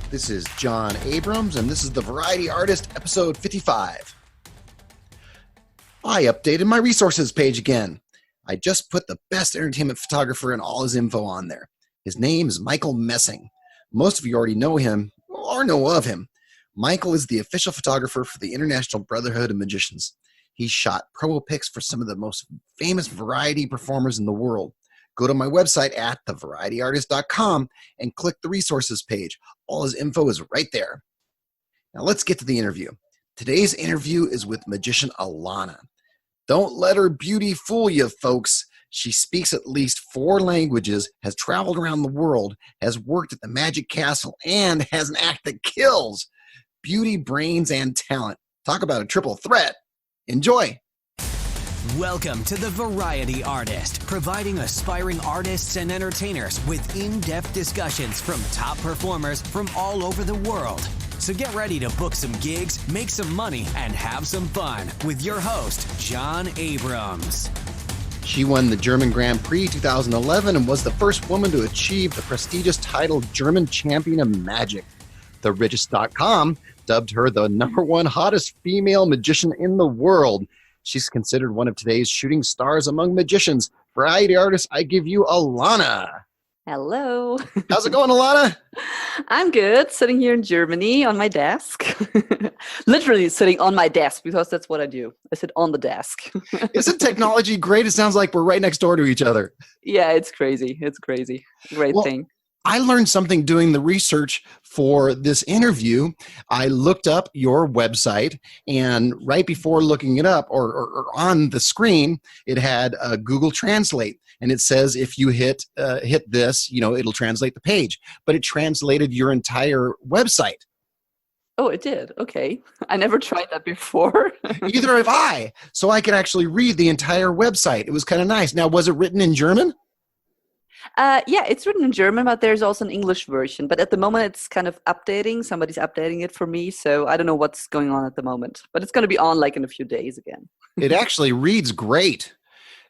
This is John Abrams, and this is the Variety Artist, episode 55. I updated my resources page again. I just put the best entertainment photographer and all his info on there. His name is Michael Messing. Most of you already know him or know of him. Michael is the official photographer for the International Brotherhood of Magicians. He shot promo pics for some of the most famous variety performers in the world. Go to my website at thevarietyartist.com and click the resources page. All his info is right there. Now let's get to the interview. Today's interview is with magician Alana. Don't let her beauty fool you, folks. She speaks at least 4 languages, has traveled around the world, has worked at the Magic Castle, and has an act that kills. Beauty, brains, and talent. Talk about a triple threat. Enjoy. Welcome to The Variety Artist, providing aspiring artists and entertainers with in-depth discussions from top performers from all over the world. So get ready to book some gigs, make some money, and have some fun with your host, John Abrams. She won the German Grand Prix 2011 and was the first woman to achieve the prestigious title German Champion of Magic. TheRichest.com dubbed her the #1 hottest female magician in the world. She's considered one of today's shooting stars among magicians. Variety artists, I give you Alana. Hello. How's it going, Alana? I'm good. Sitting here in Germany on my desk. Literally sitting on my desk because that's what I do. I sit on the desk. Isn't technology great? It sounds like we're right next door to each other. Yeah, it's crazy. It's crazy. Great thing. I learned something doing the research for this interview. I looked up your website, and right before looking it up, or on the screen, it had Google Translate, and it says if you hit this, it'll translate the page. But it translated your entire website. Oh, it did. Okay. I never tried that before. Either have I. So I could actually read the entire website. It was kind of nice. Now, was it written in German? Yeah, it's written in German, but there's also an English version. But at the moment, it's kind of updating. Somebody's updating it for me. So I don't know what's going on at the moment. But it's going to be on like in a few days again. It actually reads great.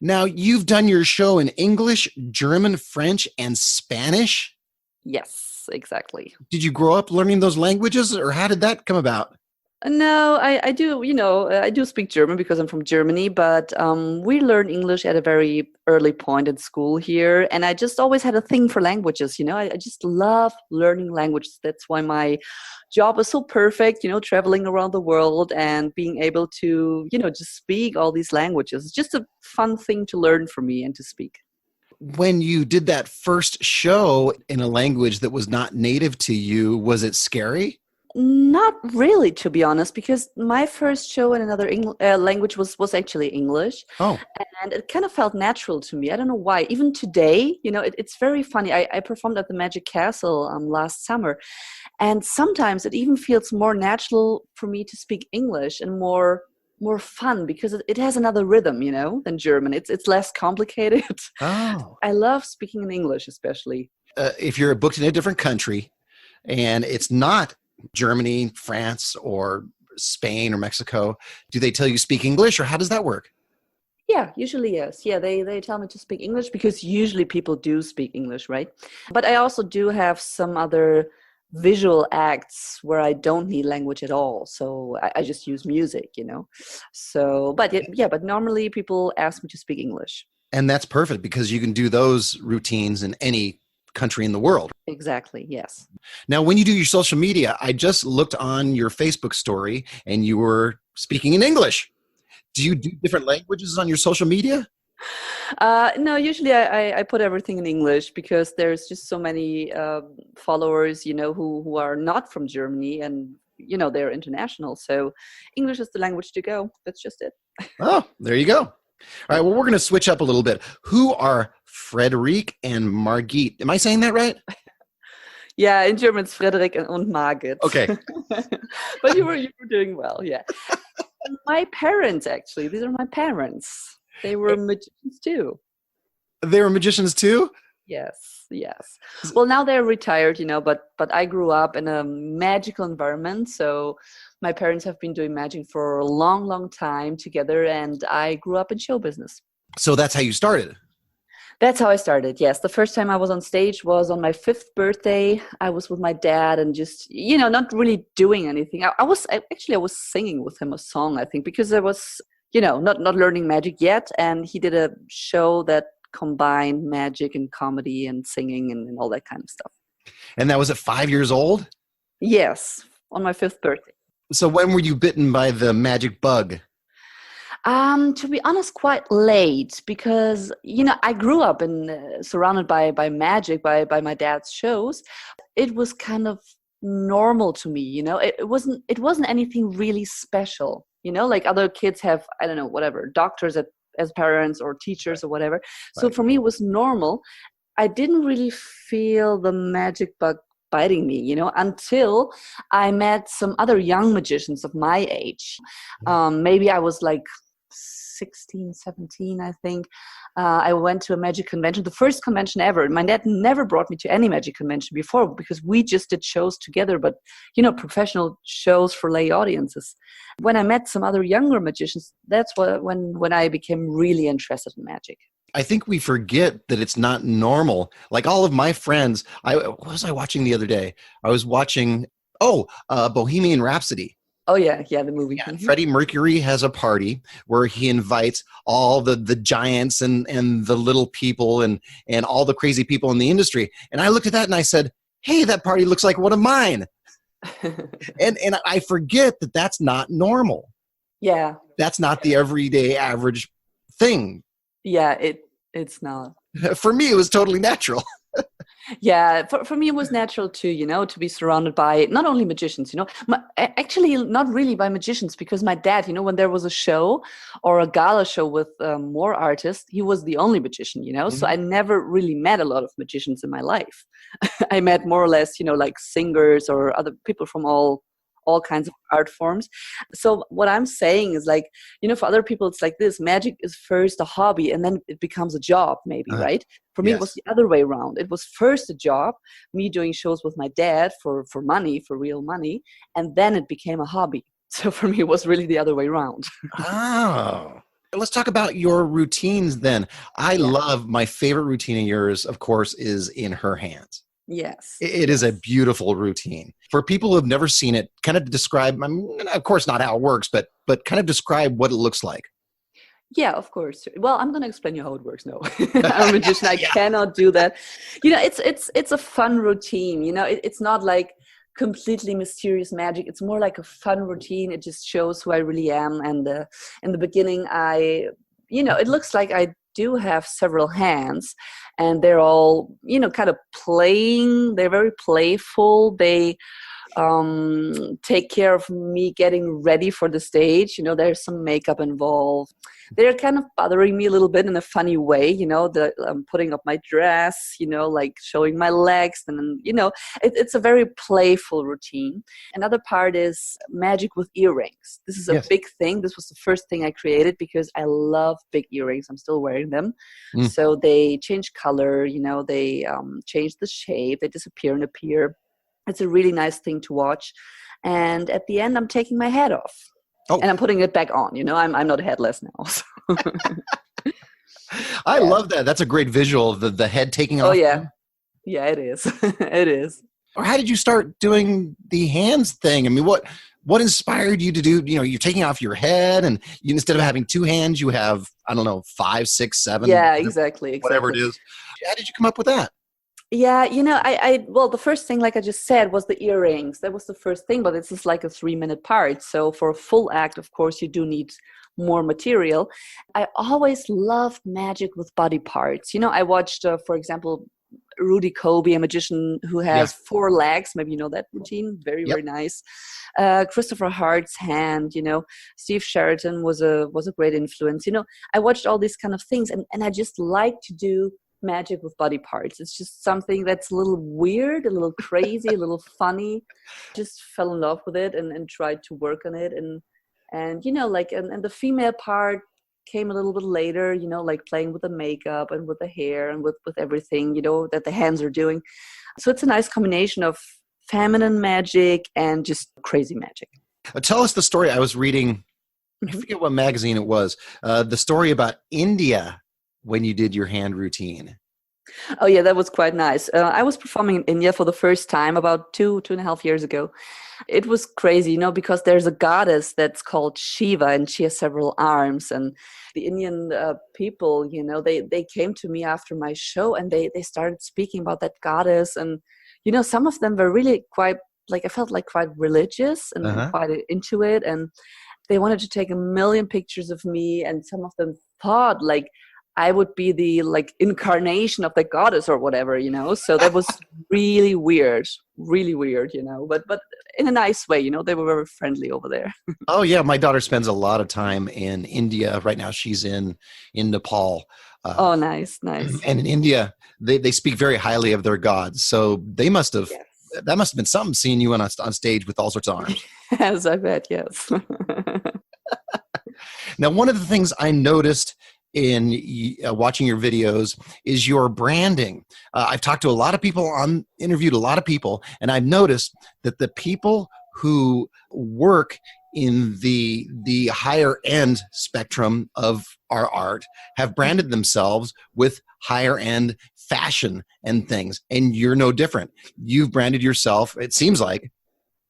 Now, you've done your show in English, German, French, and Spanish? Yes, exactly. Did you grow up learning those languages, or how did that come about? No, I do, I do speak German because I'm from Germany, but we learn English at a very early point in school here. And I just always had a thing for languages, I just love learning languages. That's why my job is so perfect, traveling around the world and being able to, just speak all these languages. It's just a fun thing to learn for me and to speak. When you did that first show in a language that was not native to you, was it scary? Not really, to be honest, because my first show in another language was actually English. Oh. And it kind of felt natural to me. I don't know why. Even today, it's very funny. I performed at the Magic Castle last summer. And sometimes it even feels more natural for me to speak English and more fun because it has another rhythm, than German. It's less complicated. Oh. I love speaking in English, especially. If you're booked in a different country and it's not Germany, France, or Spain, or Mexico, do they tell you speak English, or how does that work? Yeah, usually yes. Yeah, they tell me to speak English because usually people do speak English, right? But I also do have some other visual acts where I don't need language at all. So I just use music, So, but normally people ask me to speak English. And that's perfect because you can do those routines in any country in the world. Exactly, yes. Now, when you do your social media, I just looked on your Facebook story and you were speaking in English. Do you do different languages on your social media? No, usually I put everything in English because there's just so many followers, who are not from Germany and, they're international. So English is the language to go. That's just it. Oh, there you go. All right, well, we're going to switch up a little bit. Who are Frederic and Margit? Am I saying that right? Yeah, in German it's Frederic and Margit. Okay. But you were doing well, yeah. My parents, actually, these are my parents. They were magicians too. They were magicians too? Yes. Well, now they're retired, but I grew up in a magical environment, so my parents have been doing magic for a long, long time together, and I grew up in show business. So that's how you started? That's how I started. Yes. The first time I was on stage was on my 5th birthday. I was with my dad and just, not really doing anything. I was singing with him a song, I think, because I was, not learning magic yet. And he did a show that combined magic and comedy and singing and all that kind of stuff. And that was at 5 years old? Yes. On my 5th birthday. So when were you bitten by the magic bug? To be honest, quite late because, I grew up surrounded by magic, by my dad's shows. It was kind of normal to me, it wasn't anything really special, like other kids have, I don't know, whatever, doctors as parents or teachers or whatever. So for me, it was normal. I didn't really feel the magic bug biting me, until I met some other young magicians of my age. Maybe I was like 16, 17, I think. I went to a magic convention, the first convention ever. My dad never brought me to any magic convention before because we just did shows together, but, professional shows for lay audiences. When I met some other younger magicians, that's when I became really interested in magic. I think we forget that it's not normal. Like all of my friends, what was I watching the other day? I was watching, Bohemian Rhapsody. Oh, yeah, the movie. Yeah, Freddie Mercury has a party where he invites all the giants and the little people and all the crazy people in the industry. And I looked at that and I said, hey, that party looks like one of mine. and I forget that that's not normal. Yeah. That's not the everyday average thing. Yeah, it's not. For me, it was totally natural. Yeah, for me, it was natural too, to be surrounded by not only magicians, actually not really by magicians, because my dad, when there was a show or a gala show with more artists, he was the only magician, Mm-hmm. So I never really met a lot of magicians in my life. I met more or less, like singers or other people from all kinds of art forms. So what I'm saying is like, for other people, it's like this, magic is first a hobby and then it becomes a job maybe, right? For me, It was the other way around. It was first a job, me doing shows with my dad for money, for real money. And then it became a hobby. So for me, it was really the other way around. Oh. Let's talk about your routines then. I love my favorite routine of yours, of course, is In Her Hands. Yes. It is a beautiful routine. For people who have never seen it, kind of describe, of course not how it works, but kind of describe what it looks like. Yeah, of course. Well, I'm going to explain you how it works now. I'm a magician. I cannot do that. It's a fun routine. It's not like completely mysterious magic. It's more like a fun routine. It just shows who I really am. And in the beginning, it looks like I do have several hands and they're all, kind of playing. They're very playful. They take care of me getting ready for the stage. There's some makeup involved. They're kind of bothering me a little bit in a funny way, I'm putting up my dress, like showing my legs. And then, it's a very playful routine. Another part is magic with earrings. This is a big thing. This was the first thing I created because I love big earrings. I'm still wearing them. So they change color, they change the shape, they disappear and appear. It's a really nice thing to watch. And at the end, I'm taking my head off. Oh. And I'm putting it back on. I'm not headless now. So. I love that. That's a great visual of the head taking off. Oh, yeah. Yeah, it is. It is. Or how did you start doing the hands thing? I mean, what inspired you to do, you're taking off your head and instead of having two hands, you have, I don't know, 5, 6, 7. Yeah, exactly. Whatever it is. How did you come up with that? Yeah, well, the first thing, like I just said, was the earrings. That was the first thing, but this is like a 3-minute part. So for a full act, of course, you do need more material. I always loved magic with body parts. I watched, for example, Rudy Kobe, a magician who has 4 legs. Maybe you know that routine. Very, very nice. Christopher Hart's hand, Steve Sheraton was a great influence. I watched all these kind of things and I just like to do magic with body parts. It's just something that's a little weird, a little crazy, a little funny. Just fell in love with it and tried to work on it. And the female part came a little bit later, like playing with the makeup and with the hair and with everything, that the hands are doing. So it's a nice combination of feminine magic and just crazy magic. Tell us the story. I was reading, I forget what magazine it was, the story about India when you did your hand routine? Oh yeah, that was quite nice. I was performing in India for the first time about 2.5 years ago. It was crazy, because there's a goddess that's called Shiva, and she has several arms. And the Indian people, they came to me after my show, and they started speaking about that goddess. And some of them were really quite, like, I felt like quite religious and quite into it. And they wanted to take a million pictures of me, and some of them thought like I would be the incarnation of the goddess or whatever, So that was really weird, but in a nice way, They were very friendly over there. Oh yeah, my daughter spends a lot of time in India right now. She's in Nepal. Oh, nice. And in India, they speak very highly of their gods. So they must have. Yes. That must have been something seeing you on stage with all sorts of arms. Yes, I bet. Yes. Now, one of the things I noticed in watching your videos is your branding. I've talked to a lot of people, interviewed a lot of people, and I've noticed that the people who work in the higher end spectrum of our art have branded themselves with higher end fashion and things, and you're no different. You've branded yourself, it seems like,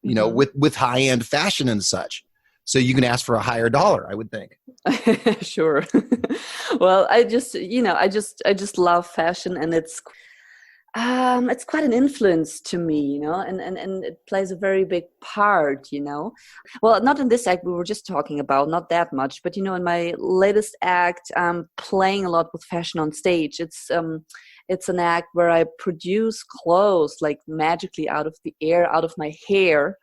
with high end fashion and such. So you can ask for a higher dollar, I would think. Sure. Well, I just love fashion, and it's quite an influence to me, and it plays a very big part, Well, not in this act we were just talking about, not that much, but in my latest act, I'm playing a lot with fashion on stage. It's an act where I produce clothes like magically out of the air, out of my hair.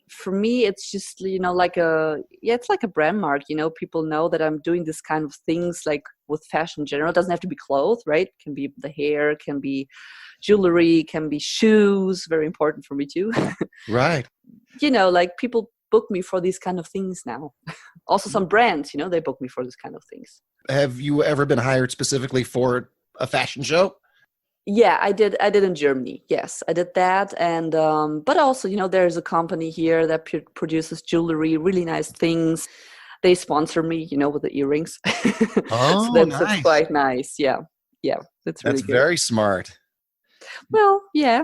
For me, it's just, it's like a brand mark, people know that I'm doing this kind of things like with fashion in general. It doesn't have to be clothes, right? It can be the hair, can be jewelry, can be shoes, very important for me too. Right. People book me for these kind of things now. Also some brands, they book me for this kind of things. Have you ever been hired specifically for a fashion show? Yeah, I did in Germany. Yes, I did that. And but also, there's a company here that produces jewelry, really nice things. They sponsor me, with the earrings. Oh, so nice. That's quite nice. Yeah, that's really good. Very smart. Well, yeah.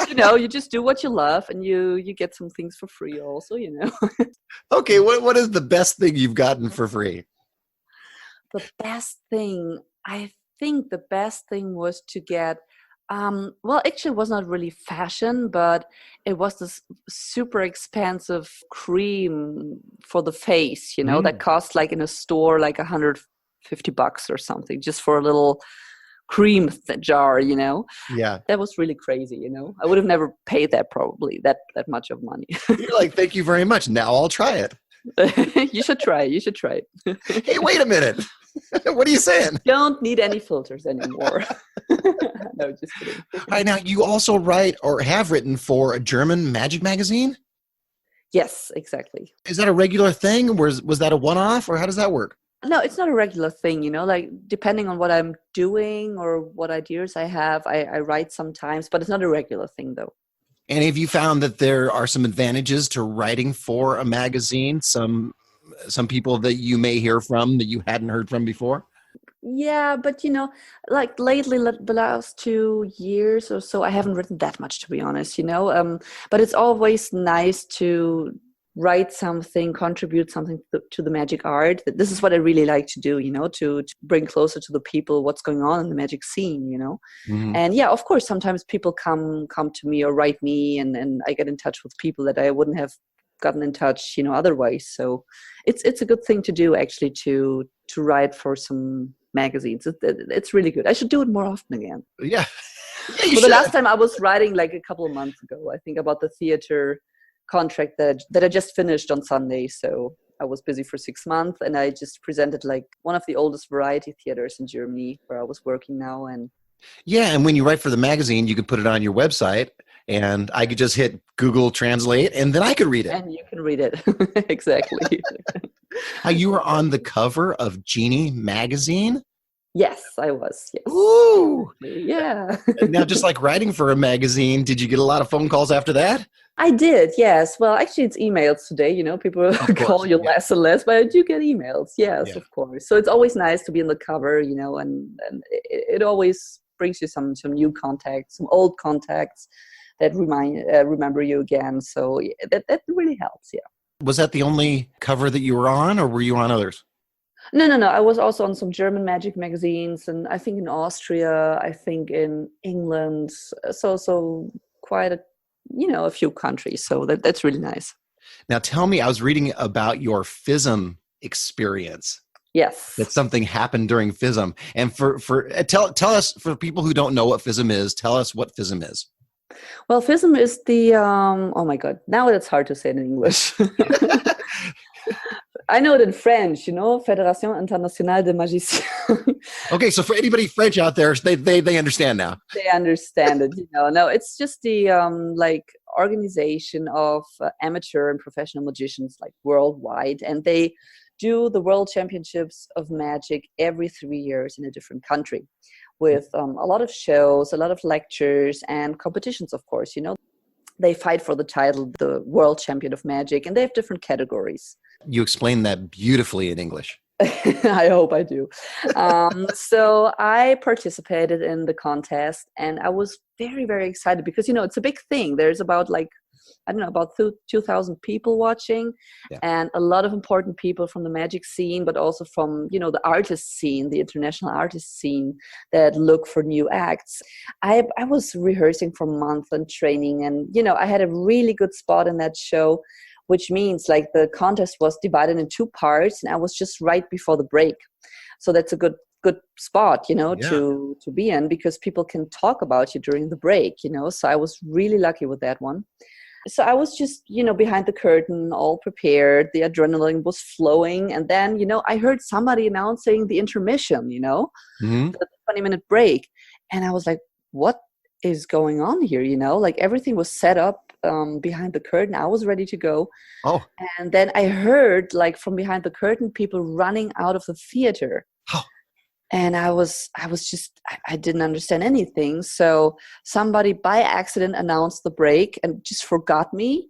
You just do what you love, and you get some things for free also, Okay, what is the best thing you've gotten for free? The best thing, I think the best thing was to get, well, actually it was not really fashion, but it was this super expensive cream for the face, that cost like in a store like $150 or something, just for a little cream jar, Yeah. That was really crazy, I would have never paid that, probably that much of money. You're like, thank you very much. Now I'll try it. You should try it. Hey, wait a minute. What are you saying? Don't need any filters anymore. No, just kidding. All right, now you also write or have written for a German magic magazine? Yes, exactly. Is that a regular thing? Was that a one-off, or how does that work? No, it's not a regular thing, depending on what I'm doing or what ideas I have, I write sometimes, but it's not a regular thing though. And have you found that there are some advantages to writing for a magazine? Some people that you may hear from that you hadn't heard from before? Yeah, but lately, the last 2 years or so, I haven't written that much, to be honest, but it's always nice to write something, contribute something to the magic art. This is what I really like to do, to bring closer to the people what's going on in the magic scene, Mm-hmm. And yeah, of course, sometimes people come to me or write me, and I get in touch with people that I wouldn't have gotten in touch, otherwise. So it's a good thing to do, actually, to write for some magazines. It's really good. I should do it more often again. Yeah. Well, the last time I was writing like a couple of months ago, I think, about the theater contract that I just finished on Sunday. So I was busy for 6 months, and I just presented like one of the oldest variety theaters in Germany where I was working now. And yeah, and when you write for the magazine, you can put it on your website, and I could just hit Google Translate, and then I could read it. And you can read it. Exactly. You were on the cover of Genie magazine? Yes, I was. Yes. Ooh. Yeah. Now, just like writing for a magazine, did you get a lot of phone calls after that? I did, yes. Well, actually, it's emails today. People Of call course. you Yeah. less and less, but I do get emails. Yes, Yeah. of course. So it's always nice to be on the cover, and it always brings you some new contacts, some old contacts that remember you again. So yeah, that really helps. Yeah. Was that the only cover that you were on, or were you on others? No. I was also on some German magic magazines, and I think in Austria, I think in England. So quite a few countries. So that's really nice. Now tell me, I was reading about your Fism experience. Yes. That something happened during Fism. And tell us, for people who don't know what Fism is, tell us what Fism is. Well, Fism is the oh my god, now it's hard to say it in English. I know it in French, Fédération Internationale des Magiciens. Okay, so for anybody French out there, they understand now. They understand it, No, it's just the organization of amateur and professional magicians like worldwide, and they do the World Championships of Magic every 3 years in a different country, with a lot of shows, a lot of lectures, and competitions. Of course, they fight for the title, the World Champion of Magic, and they have different categories. You explained that beautifully in English. I hope I do. So I participated in the contest, and I was very, very excited because, it's a big thing. There's about about 2,000 people watching, Yeah. and a lot of important people from the magic scene, but also from, the artist scene, the international artist scene that look for new acts. I was rehearsing for months and training, and, I had a really good spot in that show, which means the contest was divided in 2 parts, and I was just right before the break. So that's a good spot, Yeah. to be in, because people can talk about you during the break, So I was really lucky with that one. So I was just, behind the curtain, all prepared. The adrenaline was flowing. And then, I heard somebody announcing the intermission, Mm-hmm. the 20-minute break. And I was like, what is going on here? Everything was set up behind the curtain. I was ready to go. Oh. And then I heard from behind the curtain, people running out of the theater. Oh. And I didn't understand anything. So somebody by accident announced the break and just forgot me.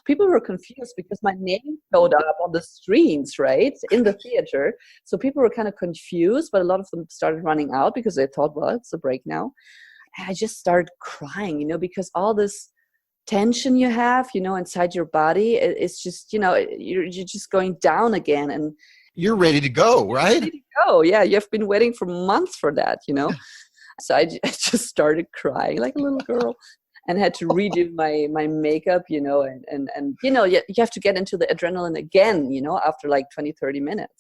People were confused because my name showed up on the screens, right, in the theater. So people were kind of confused, but a lot of them started running out because they thought, well, it's a break now. And I just started crying, because all this tension you have, inside your body, it's just, you're just going down again. And you're ready to go, right? ready to go. Yeah, you have been waiting for months for that, So I just started crying like a little girl, and had to redo my makeup, and you have to get into the adrenaline again, after 20-30 minutes.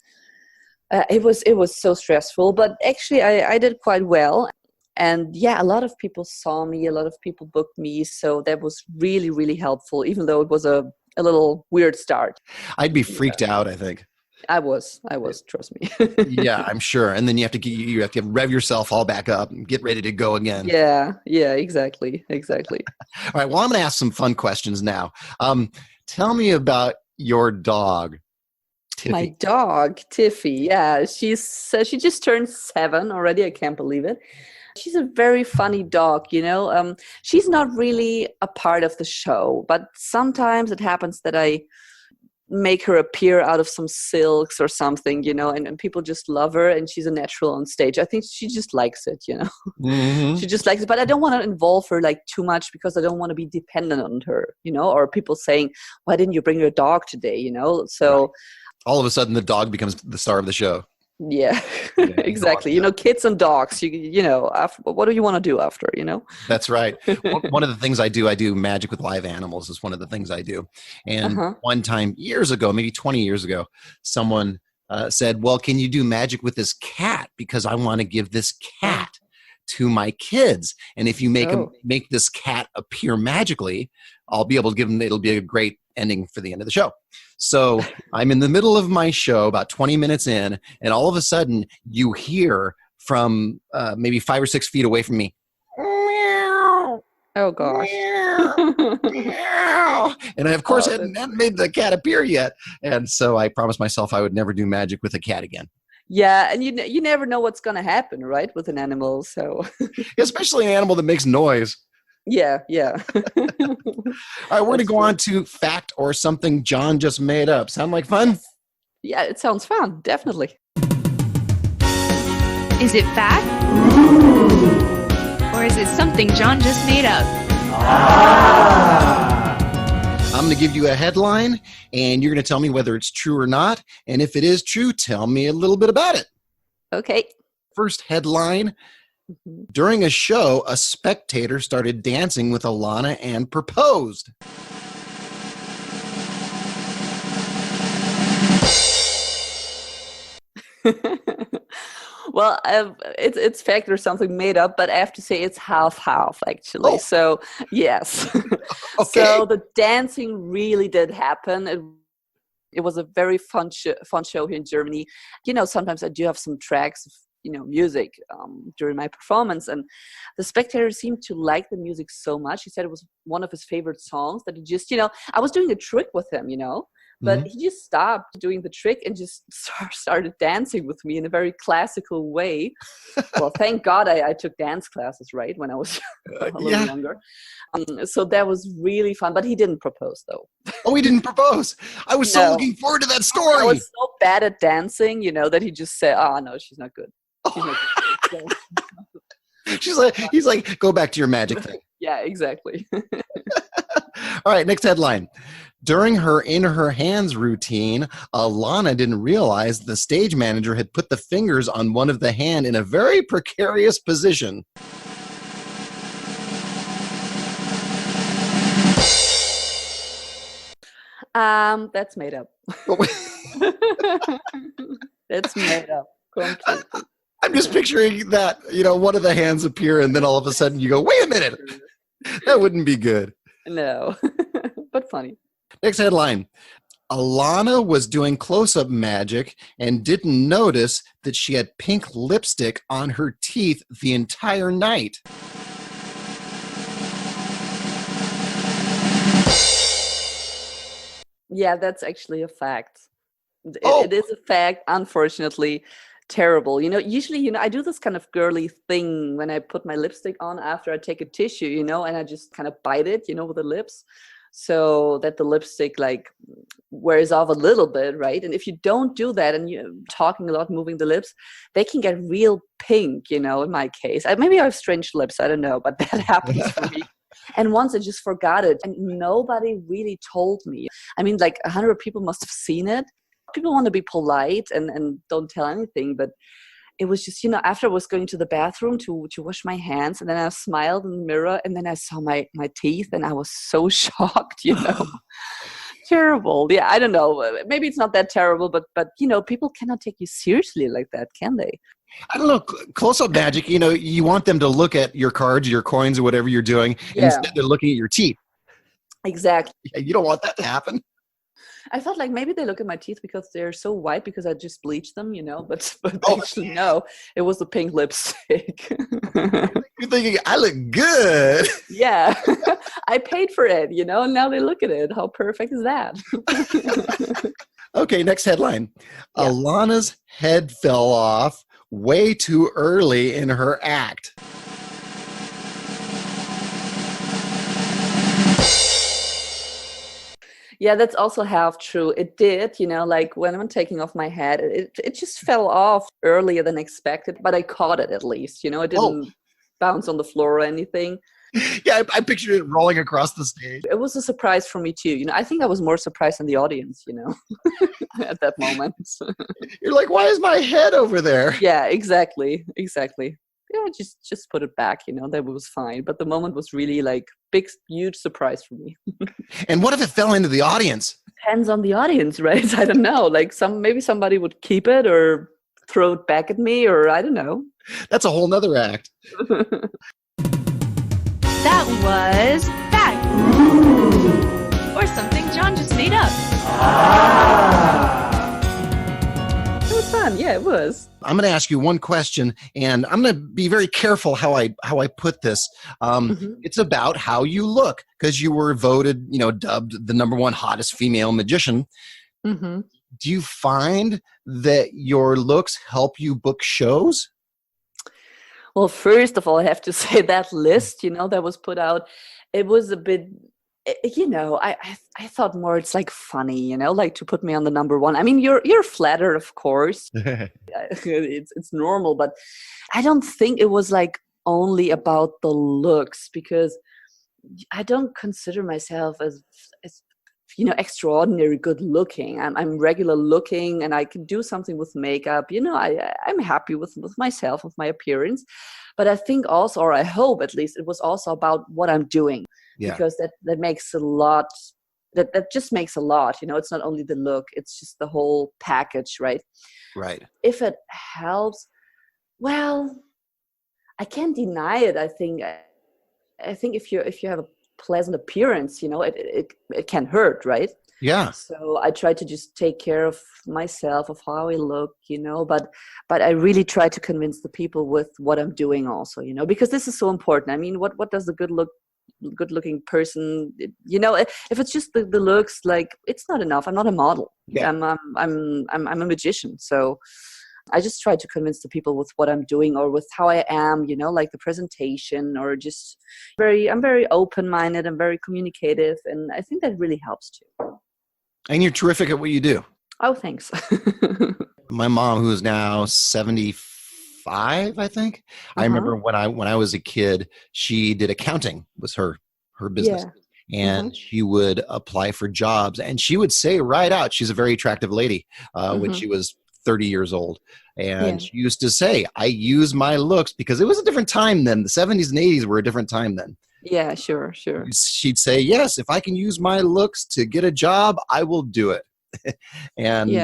It was so stressful, but actually I did quite well. And yeah, a lot of people saw me, a lot of people booked me, so that was really, really helpful, even though it was a little weird start. I'd be freaked out, I think. I was, trust me. Yeah, I'm sure. And then you have to rev yourself all back up and get ready to go again. Yeah, exactly. All right, well, I'm going to ask some fun questions now. Tell me about your dog, Tiffy. My dog, Tiffy. Yeah, she just turned 7 already. I can't believe it. She's a very funny dog, She's not really a part of the show, but sometimes it happens that I make her appear out of some silks or something, and people just love her, and she's a natural on stage. I think she just likes it, Mm-hmm. She just likes it, but I don't want to involve her too much, because I don't want to be dependent on her, or people saying, why didn't you bring your dog today, So right. All of a sudden the dog becomes the star of the show. Yeah, exactly. Kids and dogs, after, what do you want to do after, That's right. One of the things I do magic with live animals is one of the things I do. And one time years ago, maybe 20 years ago, someone said, well, can you do magic with this cat? Because I want to give this cat to my kids. And if you make this cat appear magically, I'll be able to give them, it'll be a great ending for the end of the show. So I'm in the middle of my show, about 20 minutes in, and all of a sudden you hear from maybe 5 or 6 feet away from me, meow. Oh gosh. Meow, meow. And I, of course, hadn't made the cat appear yet. And so I promised myself I would never do magic with a cat again. Yeah, and you never know what's going to happen, right, with an animal. So especially an animal that makes noise. Yeah, yeah. All right, we're going to That's go true. on to fact or something John just made up. Sound like fun? Yeah, it sounds fun. Definitely. Is it fact? Or is it something John just made up? I'm going to give you a headline, and you're going to tell me whether it's true or not. And if it is true, tell me a little bit about it. Okay. First headline. During a show, a spectator started dancing with Alana and proposed. Well, it's fact or something made up, but I have to say it's half actually. Oh. So yes. Okay. So the dancing really did happen. It was a very fun show here in Germany. Sometimes I do have some tracks of music during my performance, and the spectator seemed to like the music so much. He said it was one of his favorite songs, that he just I was doing a trick with him, but he just stopped doing the trick and just started dancing with me in a very classical way. Well, thank God I took dance classes, right, when I was a little younger. So that was really fun, but he didn't propose though. Oh, he didn't propose. I was so No. looking forward to that story. I was so bad at dancing, that he just said, "Oh no, she's not good. She's not good." He's like, go back to your magic thing. Yeah, exactly. All right, next headline. During her In Her Hands routine, Alana didn't realize the stage manager had put the fingers on one of the hand in a very precarious position. That's made up. That's made up completely. I'm just picturing that, one of the hands appear and then all of a sudden you go, wait a minute. That wouldn't be good. No, but funny. Next headline. Alana was doing close-up magic and didn't notice that she had pink lipstick on her teeth the entire night. Yeah, that's actually a fact. Oh. It is a fact, unfortunately. Terrible. Usually, I do this kind of girly thing when I put my lipstick on after I take a tissue, and I just kind of bite it, with the lips, so that the lipstick wears off a little bit, right? And if you don't do that and you're talking a lot, moving the lips, they can get real pink, in my case. Maybe I have strange lips, I don't know, but that happens for me. And once I just forgot it, and nobody really told me. 100 people must have seen it. People want to be polite and don't tell anything, but it was just, after I was going to the bathroom to wash my hands, and then I smiled in the mirror, and then I saw my teeth, and I was so shocked, Terrible. Yeah, I don't know. Maybe it's not that terrible, but people cannot take you seriously like that, can they? I don't know. Close-up magic, you want them to look at your cards, your coins, or whatever you're doing. Yeah. Instead, they're looking at your teeth. Exactly. You don't want that to happen. I thought maybe they look at my teeth because they're so white because I just bleached them, but Oh. actually no, it was the pink lipstick. You're thinking, I look good. Yeah, I paid for it, and now they look at it. How perfect is that? Okay, next headline. Yeah. Alana's head fell off way too early in her act. Yeah, that's also half true. It did, when I'm taking off my head, it just fell off earlier than expected, but I caught it at least, it didn't bounce on the floor or anything. Yeah, I pictured it rolling across the stage. It was a surprise for me too. I think I was more surprised than the audience, at that moment. You're like, why is my head over there? Yeah, exactly. Yeah, just put it back, that was fine. But the moment was really big, huge surprise for me. And what if it fell into the audience? Depends on the audience, right? I don't know. Maybe somebody would keep it or throw it back at me, or I don't know. That's a whole nother act. That was fact. Or something John just made up. It was fun. Yeah, it was. I'm going to ask you one question, and I'm going to be very careful how I put this. It's about how you look, because you were voted, dubbed the #1 hottest female magician. Mm-hmm. Do you find that your looks help you book shows? Well, first of all, I have to say that list, that was put out, it was a bit, I thought more it's like funny, like to put me on the number one. I mean, you're flattered, of course. It's normal, but I don't think it was like only about the looks, because I don't consider myself as extraordinary good looking. I'm regular looking, and I can do something with makeup. I'm happy with myself, with my appearance. But I think also, or I hope at least, it was also about what I'm doing, because that makes a lot. That just makes a lot. It's not only the look; it's just the whole package, right? Right. If it helps, well, I can't deny it. I think if you have a pleasant appearance, it can hurt, right? Yeah. So I try to just take care of myself, of how I look, but I really try to convince the people with what I'm doing also, because this is so important. I mean, what does the good looking person, if it's just the looks, like, it's not enough. I'm not a model. Yeah. I'm a magician. So I just try to convince the people with what I'm doing, or with how I am, like the presentation, or just I'm very open-minded. I'm very communicative. And I think that really helps too. And you're terrific at what you do. Oh, thanks. My mom, who is now 75, I think. I remember when I was a kid, she did accounting, was her business. Yeah. And she would apply for jobs, and she would say right out, she's a very attractive lady, when she was 30 years old. And she used to say, I use my looks, because it was a different time then. The 70s and 80s were a different time then. Yeah, sure. She'd say, yes, if I can use my looks to get a job, I will do it. And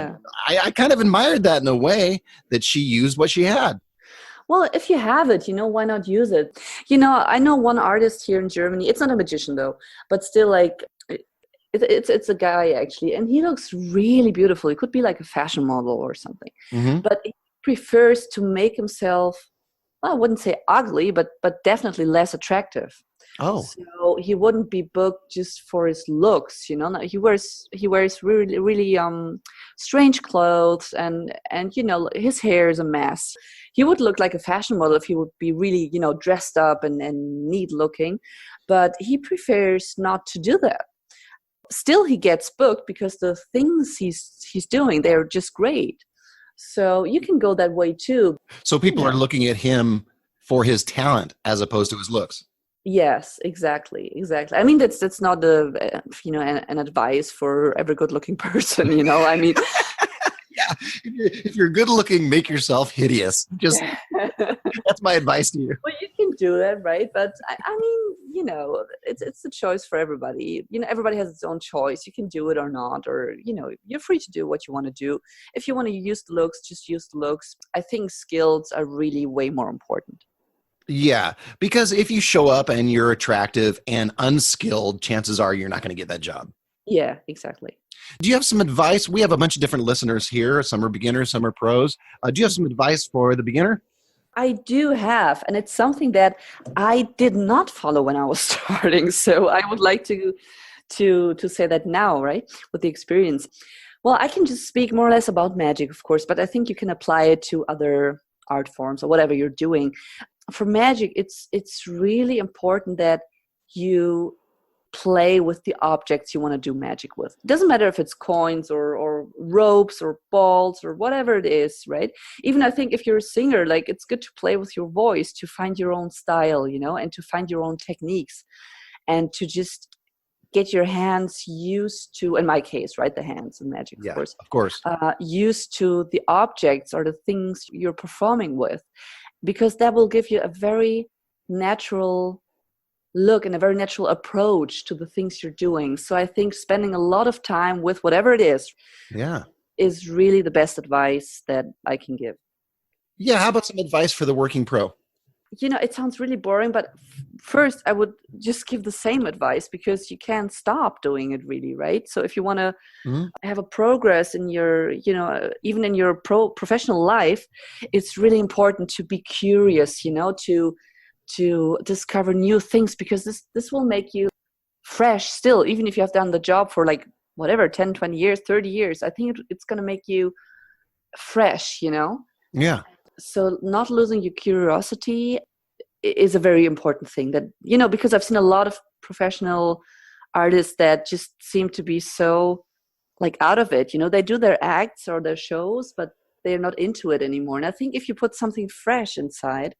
I kind of admired that in a way, that she used what she had. Well, if you have it, why not use it? I know one artist here in Germany. It's not a magician though, but still, like, it's a guy actually, and he looks really beautiful. He could be like a fashion model or something, but he prefers to make himself, well, I wouldn't say ugly, but definitely less attractive. Oh, so he wouldn't be booked just for his looks. He wears really really strange clothes, and his hair is a mess. He would look like a fashion model if he would be really dressed up and neat looking, but he prefers not to do that. Still, he gets booked because the things he's doing, they're just great. So you can go that way too. So people are looking at him for his talent as opposed to his looks. Yes, exactly. I mean, that's not an advice for every good-looking person. I mean, yeah. If you're good looking, make yourself hideous. Just that's my advice to you. Well, you can do that, right? But I mean, it's a choice for everybody. Everybody has its own choice. You can do it or not, or you're free to do what you want to do. If you want to use the looks, just use the looks. I think skills are really way more important. Yeah, because if you show up and you're attractive and unskilled, chances are you're not going to get that job. Yeah, exactly. Do you have some advice? We have a bunch of different listeners here. Some are beginners, some are pros. Do you have some advice for the beginner? I do have, and it's something that I did not follow when I was starting. So I would like to say that now, right, with the experience. Well, I can just speak more or less about magic, of course, but I think you can apply it to other art forms or whatever you're doing. For magic, it's really important that you play with the objects you want to do magic with. It doesn't matter if it's coins or ropes or balls or whatever it is, right? Even I think if you're a singer, like, it's good to play with your voice, to find your own style, and to find your own techniques, and to just get your hands used to, in my case, right, the hands in magic, of course, used to the objects or the things you're performing with, because that will give you a very natural look and a very natural approach to the things you're doing. So I think spending a lot of time with whatever it is really the best advice that I can give. Yeah, how about some advice for the working pro? It sounds really boring, but first I would just give the same advice, because you can't stop doing it, really, right? So if you want to have a progress in your, even in your professional life, it's really important to be curious, to discover new things, because this will make you fresh still, even if you have done the job for like whatever, 10, 20 years, 30 years. I think it's going to make you fresh, Yeah. So not losing your curiosity is a very important thing, that, because I've seen a lot of professional artists that just seem to be so like out of it. They do their acts or their shows, but they're not into it anymore. And I think if you put something fresh inside,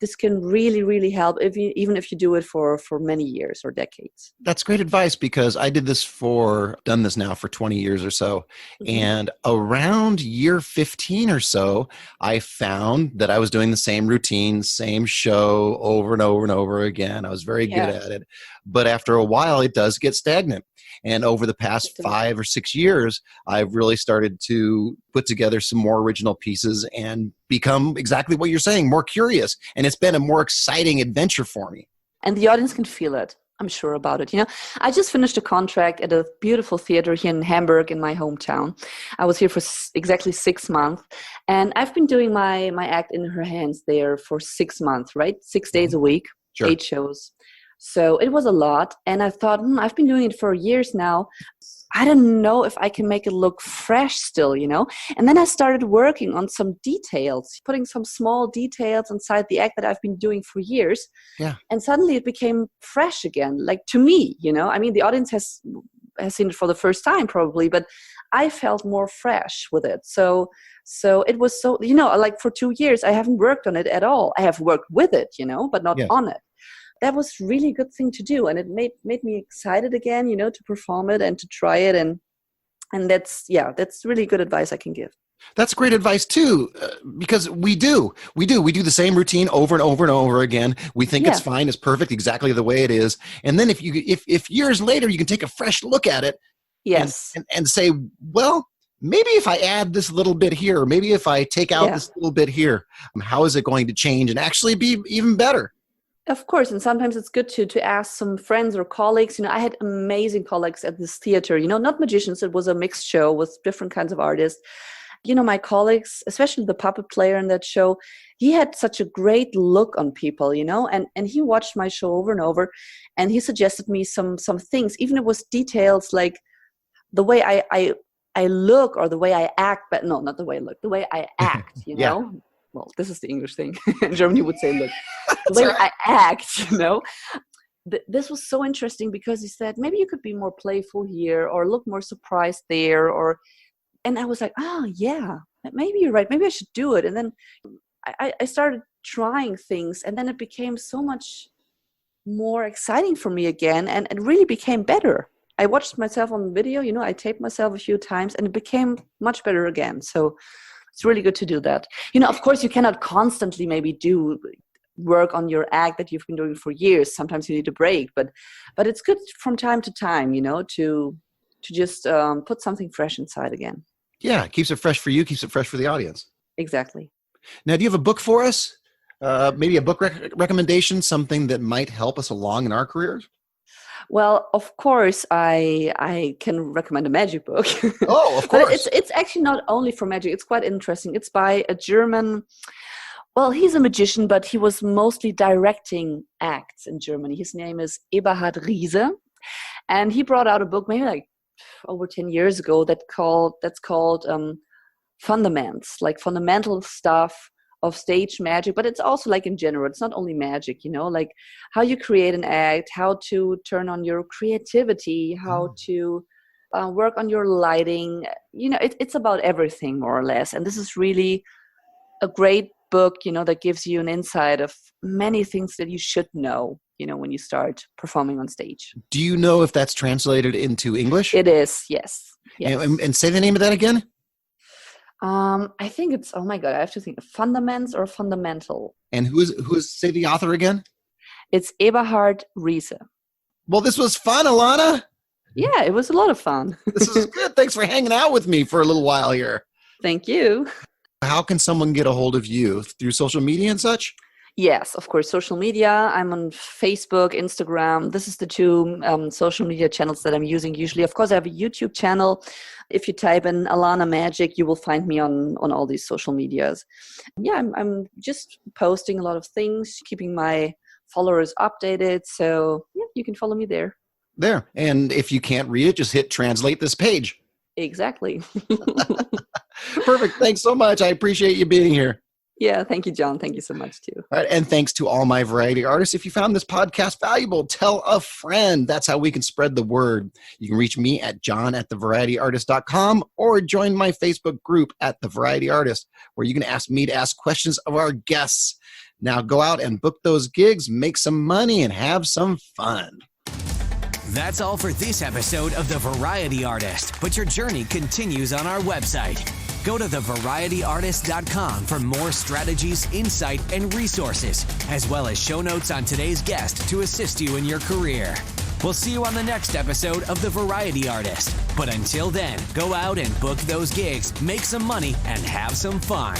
this can really, really help, even if you do it for many years or decades. That's great advice, because I done this now for 20 years or so. Mm-hmm. And around year 15 or so, I found that I was doing the same routine, same show over and over and over again. I was very good at it. But after a while, it does get stagnant. And over the past 5 or 6 years, I've really started to put together some more original pieces and become exactly what you're saying, more curious. And it's been a more exciting adventure for me. And the audience can feel it. I'm sure about it. I just finished a contract at a beautiful theater here in Hamburg, in my hometown. I was here for exactly 6 months. And I've been doing my act in her hands there for 6 months, right? 6 days a week, Sure. 8 shows. So it was a lot. And I thought, I've been doing it for years now. I don't know if I can make it look fresh still, And then I started working on some details, putting some small details inside the act that I've been doing for years. Yeah. And suddenly it became fresh again, like to me, I mean, the audience has seen it for the first time probably, but I felt more fresh with it. So it was so, like for 2 years, I haven't worked on it at all. I have worked with it, but not on it. That was really a good thing to do, and it made me excited again, to perform it and to try it, and that's really good advice I can give. That's great advice too, because we do the same routine over and over and over again. We think it's fine, it's perfect, exactly the way it is, and then if years later you can take a fresh look at it, and say, well, maybe if I add this little bit here, or maybe if I take out this little bit here, how is it going to change and actually be even better? Of course, and sometimes it's good to ask some friends or colleagues. I had amazing colleagues at this theater, not magicians. It was a mixed show with different kinds of artists. My colleagues, especially the puppet player in that show, he had such a great look on people, and he watched my show over and over, and he suggested me some things, even if it was details like the way I look or the way I act, but no, not the way I look, the way I act, know? Well, this is the English thing. In German, you would say, look, the way I act, This was so interesting because he said, maybe you could be more playful here or look more surprised there. And I was like, yeah, maybe you're right. Maybe I should do it. And then I started trying things, and then it became so much more exciting for me again, and it really became better. I watched myself on video, I taped myself a few times, and it became much better again. So it's really good to do that. Of course, you cannot constantly maybe do work on your act that you've been doing for years. Sometimes you need a break, but it's good from time to time, to just put something fresh inside again. Yeah, it keeps it fresh for you, keeps it fresh for the audience. Exactly. Now, do you have a book for us? Maybe a book recommendation, something that might help us along in our careers? Well, of course, I can recommend a magic book. Oh, of course. But it's actually not only for magic. It's quite interesting. It's by a German, well, he's a magician, but he was mostly directing acts in Germany. His name is Eberhard Riese. And he brought out a book maybe like over 10 years ago that's called Fundaments, like fundamental stuff of stage magic, but it's also like in general, it's not only magic, like how you create an act, how to turn on your creativity, how to work on your lighting, it's about everything more or less. And this is really a great book, that gives you an insight of many things that you should know, when you start performing on stage. Do you know if that's translated into English? It is, yes. And say the name of that again? I think it's, oh my God, I have to think, Fundaments or Fundamental. And who's say the author again? It's Eberhard Riese. Well, this was fun, Alana. Yeah, it was a lot of fun. This is good. Thanks for hanging out with me for a little while here. Thank you. How can someone get a hold of you? Through social media and such? Yes, of course, social media. I'm on Facebook, Instagram. This is the two social media channels that I'm using usually. Of course, I have a YouTube channel. If you type in AlanaMagic, you will find me on all these social medias. Yeah, I'm just posting a lot of things, keeping my followers updated. So yeah, you can follow me there. There. And if you can't read it, just hit translate this page. Exactly. Perfect. Thanks so much. I appreciate you being here. Yeah, thank you, John. Thank you so much, too. All right, and thanks to all my variety artists. If you found this podcast valuable, tell a friend. That's how we can spread the word. You can reach me at john@thevarietyartist.com or join my Facebook group at The Variety Artist, where you can ask me to ask questions of our guests. Now go out and book those gigs, make some money, and have some fun. That's all for this episode of The Variety Artist, but your journey continues on our website. Go to thevarietyartist.com for more strategies, insight, and resources, as well as show notes on today's guest to assist you in your career. We'll see you on the next episode of The Variety Artist. But until then, go out and book those gigs, make some money, and have some fun.